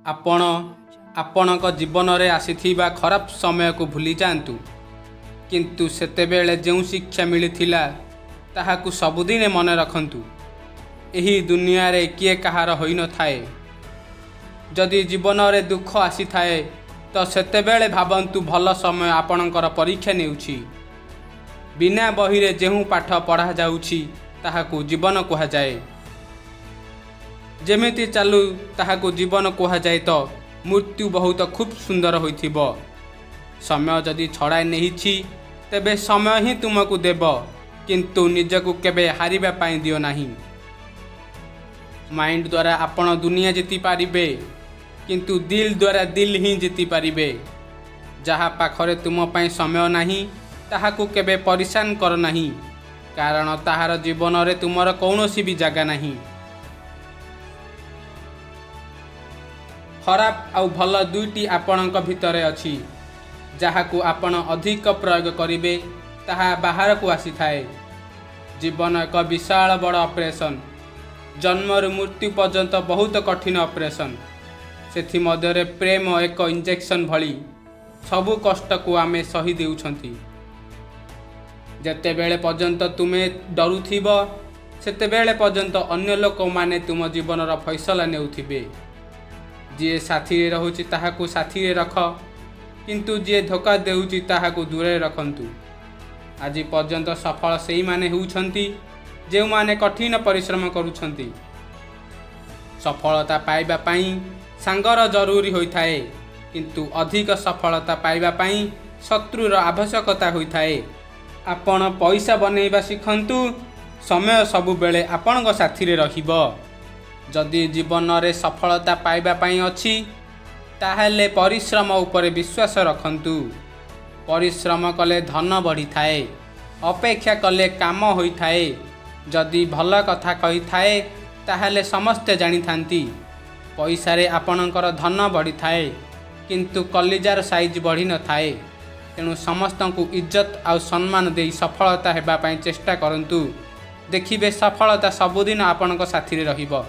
आपण आपणक जीवन में आसीथिबा खराब समय को भूली जातु किंतु सेतेबेले जो शिक्षा मिलिथिला ताहाकु सबुदिने मन रखंतु। एही दुनिया रे किए कहार होई न थाए। जदि जीवन रे दुख आसी थाए तो सेतेबेले भाबंतु भल समय आपणकर परीक्षा नेउछि। बिना बही रे जेहु पाठ पढ़ा जाउछि ताहाकु जीवन कहा जाए। जेमिति चालू ताहाकु जीवन कहा जाए तो मृत्यु बहुत खूब सुंदर होइथिबो। समय जदि छड़ाई नहीं तेबे समय ही तुमको देव किंतु निजकु केबे हारिबा पाई दियो नाही। माइंड द्वारा आपण दुनिया जीति पारिबे किंतु दिल द्वारा दिल ही जीति पारिबे। जहा पाखरे तुम पाई समय नाही ताहाकु केबे परिशान कर नाही कारण ताहार जीवन रे तुमर कौनसी भी जगह नहीं। खराब आउ भल दुईटी आपणक भितरे अछि। जहाकु आपण अधिक प्रयोग करिवे ताहा बाहर को आसी थाए। जीवन एक विशाल बड़ ऑपरेशन। जन्मरु मृत्यु पर्यंत बहुत कठिन ऑपरेशन। सेथि मध्यरे प्रेम एक इंजेक्शन भली सबु कष्ट को आमे सही देउछंती। जेतेबेले पर्यंत तुमे डरुथिब सेतेबेले पर्यंत अन्य लोक माने तुम जीवनर फैसला नेउथिबे। जी साथी रे रहुछि ताहाकु साथी रे रख किंतु जी धोखा देउछि ताहाकु दूरे रखंतु। आज पर्यंत सफल सेही माने होउछंती जे माने कठिन परिश्रम करूछंती। सफलता पाइबा पाई सांगर जरूरी होइथाए किंतु अधिक सफलता पाइबा पाई शत्रुर आवश्यकता होइथाए। आपण पैसा बनैबा शिखंतु समय सबु बेले आपणक साथी रे रहिबो। जदि जीवन रे सफलता पाइबा पाई अछि ताहेले परिश्रम उपरे विश्वास रखंतु। परिश्रम कले धन बढ़ी थाए अपेक्षा कले काम होई थाए। जदि भल कथा कही थाए ताहेले समस्ते जानी थांती। पैसा रे आपणकर धन बढ़ी थाए किंतु कलिजार साइज बढ़ी न थाए। तेणु समस्तंकु इज्जत आउ सम्मान देई सफलता हेबा पाई चेष्टा करंतु। देखिबे सफलता सबुदिन आपणक साथी रे रहिबो।